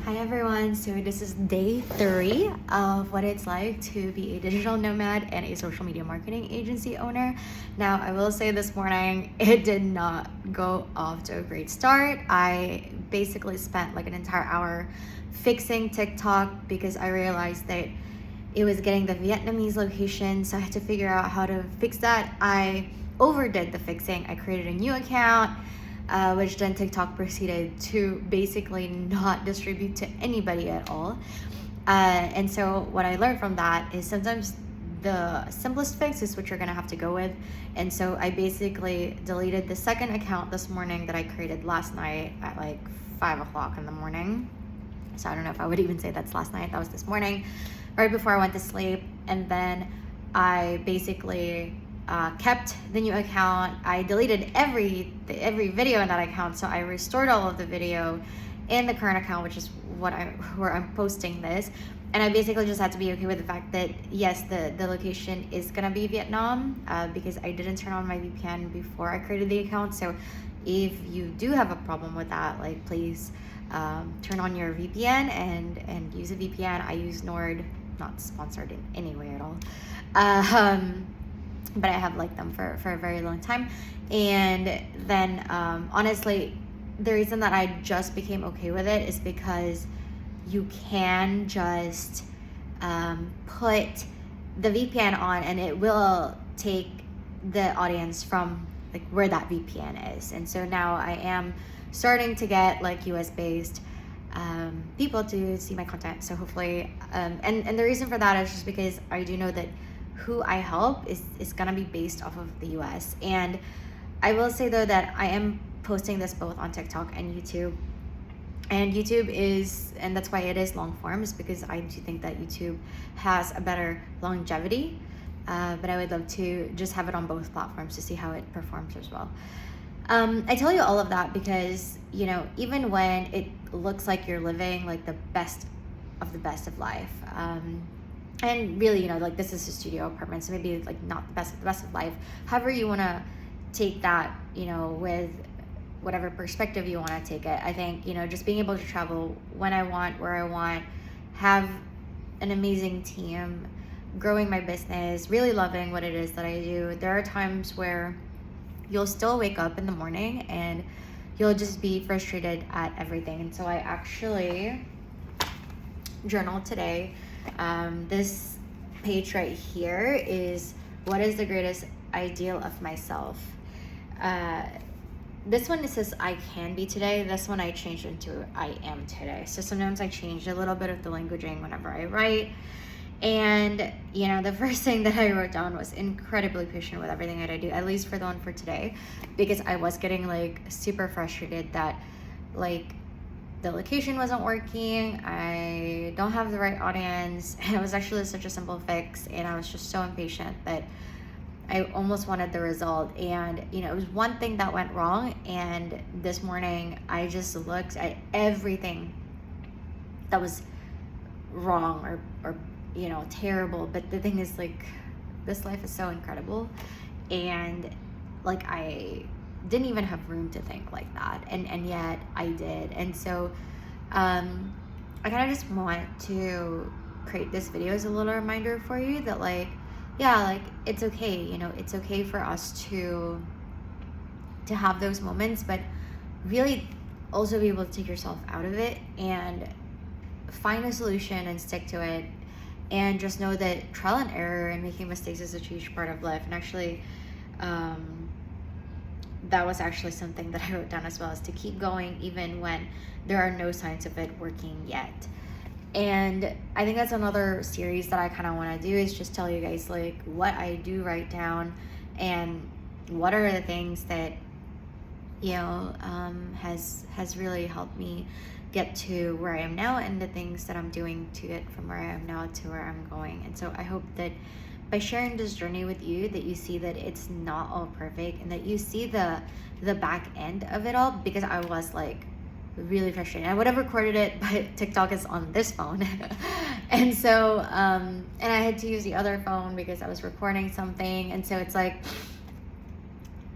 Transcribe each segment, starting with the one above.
Hi everyone, so this is day 3 of what it's like to be a digital nomad and a social media marketing agency owner. Now, I will say this morning, it did not go off to a great start. I basically spent like an entire hour fixing TikTok because I realized that it was getting the Vietnamese location, so I had to figure out how to fix that. I overdid the fixing. I created a new account, which then TikTok proceeded to basically not distribute to anybody at all. And so what I learned from that is sometimes the simplest fix is what you're gonna have to go with. And so I basically deleted the second account this morning that I created last night at like 5 o'clock in the morning. So I don't know if I would even say that's last night, that was this morning, right before I went to sleep. And then I basically kept the new account. I deleted every video in that account, so I restored all of the video in the current account, which is where I'm posting this. And I basically just had to be okay with the fact that yes, the location is gonna be Vietnam, because I didn't turn on my VPN before I created the account. So if you do have a problem with that, like please turn on your VPN and use a VPN. I use Nord, not sponsored in any way at all. But I have liked them for a very long time. And then honestly, the reason that I just became okay with it is because you can just put the VPN on and it will take the audience from like where that VPN is. And so now I am starting to get like US based people to see my content. So hopefully, and the reason for that is just because I do know that who I help is gonna be based off of the US. And I will say though that I am posting this both on TikTok and YouTube. And YouTube is, and that's why it is long form, is because I do think that YouTube has a better longevity. But I would love to just have it on both platforms to see how it performs as well. I tell you all of that because, you know, even when it looks like you're living like the best of life, and really, you know, like this is a studio apartment, so maybe like not the best of life. However you want to take that, you know, with whatever perspective you want to take it. I think, you know, just being able to travel when I want, where I want, have an amazing team, growing my business, really loving what it is that I do. There are times where you'll still wake up in the morning and you'll just be frustrated at everything. And so I actually journaled today. This page right here is what is the greatest ideal of myself. This one, it says I can be today. This one I changed into I am today. So sometimes I change a little bit of the languaging whenever I write. And you know, the first thing that I wrote down was incredibly patient with everything that I do, at least for the one for today, because I was getting like super frustrated that like the location wasn't working, I don't have the right audience, and it was actually such a simple fix, and I was just so impatient that I almost wanted the result. And you know, it was one thing that went wrong, and this morning I just looked at everything that was wrong or you know, terrible. But the thing is, like, this life is so incredible, and like I didn't even have room to think like that, and yet I did. And so I kind of just want to create this video as a little reminder for you that like, yeah, like it's okay, you know, it's okay for us to have those moments, but really also be able to take yourself out of it and find a solution and stick to it. And just know that trial and error and making mistakes is a huge part of life. And actually, that was actually something that I wrote down as well, is to keep going even when there are no signs of it working yet. And I think that's another series that I kind of want to do, is just tell you guys like what I do write down and what are the things that, you know, has really helped me get to where I am now, and the things that I'm doing to get from where I am now to where I'm going. And so I hope that by sharing this journey with you, that you see that it's not all perfect, and that you see the back end of it all, because I was like really frustrated. I would have recorded it, but TikTok is on this phone. And so and I had to use the other phone because I was recording something. And so it's like,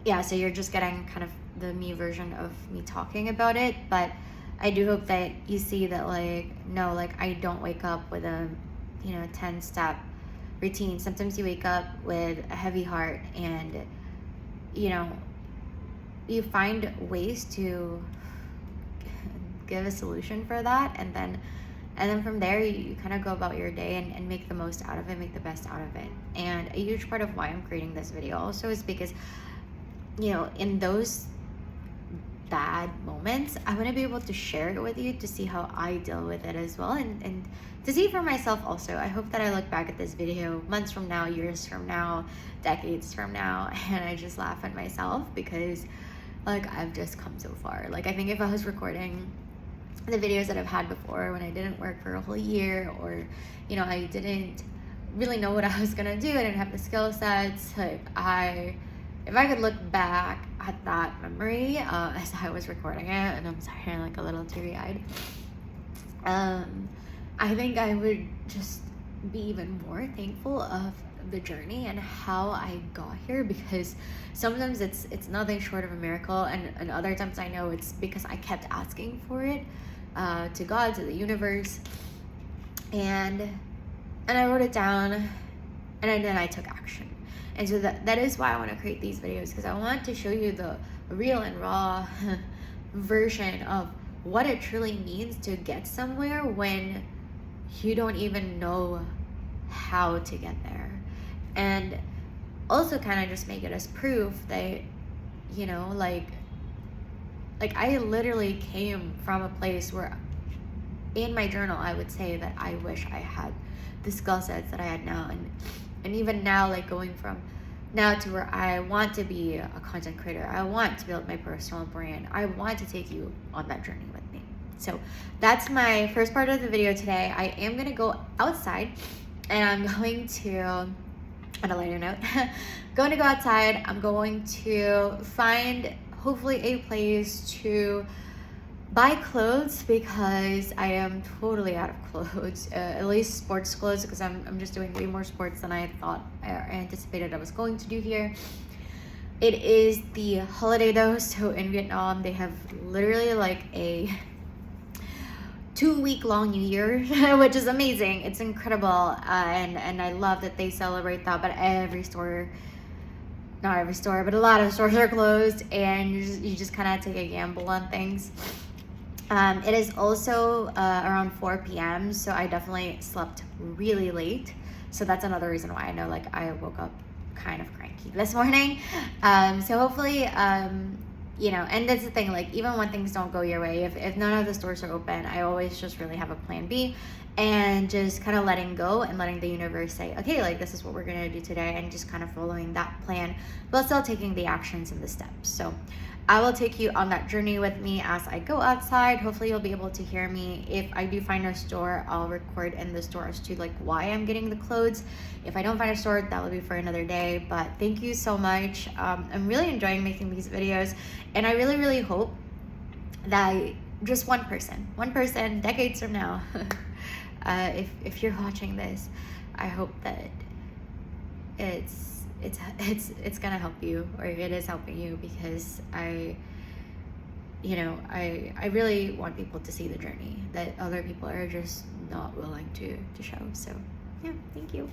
yeah, so you're just getting kind of the me version of me talking about it. But I do hope that you see that, like, no, like, I don't wake up with a, 10-step routine. Sometimes you wake up with a heavy heart, and, you know, you find ways to give a solution for that, and then from there you kind of go about your day and make the most out of it, make the best out of it. And a huge part of why I'm creating this video also is because, in those bad moments, I want to be able to share it with you to see how I deal with it as well, and to see for myself also. I hope that I look back at this video months from now, years from now, decades from now, and I just laugh at myself because, like, I've just come so far. Like, I think if I was recording the videos that I've had before when I didn't work for a whole year, or I didn't really know what I was gonna do, I didn't have the skill sets, like, if I could look back at that memory as I was recording it, and I'm sorry, I'm like a little teary-eyed, I think I would just be even more thankful of the journey and how I got here, because sometimes it's nothing short of a miracle, and other times I know it's because I kept asking for it to God, to the universe, and I wrote it down, and then I took action. And so that is why I want to create these videos, because I want to show you the real and raw version of what it truly means to get somewhere when you don't even know how to get there. And also kind of just make it as proof that, like I literally came from a place where in my journal I would say that I wish I had the skill sets that I had now, and even now, like, going from now to where I want to be a content creator, I want to build my personal brand, I want to take you on that journey with me. So that's my first part of the video today. I am going to go outside, and I'm going to, on a lighter note, going to go outside. I'm going to find hopefully a place to buy clothes, because I am totally out of clothes, at least sports clothes, because I'm just doing way more sports than I thought I anticipated I was going to do here. It is the holiday though, so in Vietnam they have literally like a 2-week-long New Year, which is amazing. It's incredible, and I love that they celebrate that. But not every store, but a lot of stores are closed, and you just kind of take a gamble on things. It is also around 4 p.m. so I definitely slept really late. So that's another reason why I know, like, I woke up kind of cranky this morning. So hopefully, and that's the thing, like, even when things don't go your way, if none of the stores are open, I always just really have a plan B, and just kind of letting go and letting the universe say, okay, like, this is what we're gonna do today, and just kind of following that plan, but still taking the actions and the steps. So I will take you on that journey with me as I go outside. Hopefully you'll be able to hear me. If I do find a store, I'll record in the store as to, like, why I'm getting the clothes. If I don't find a store, that will be for another day. But thank you so much. I'm really enjoying making these videos, and I really, really hope that just one person, decades from now, if you're watching this, I hope that it's gonna help you, or it is helping you, because I really want people to see the journey that other people are just not willing to show. So yeah, thank you.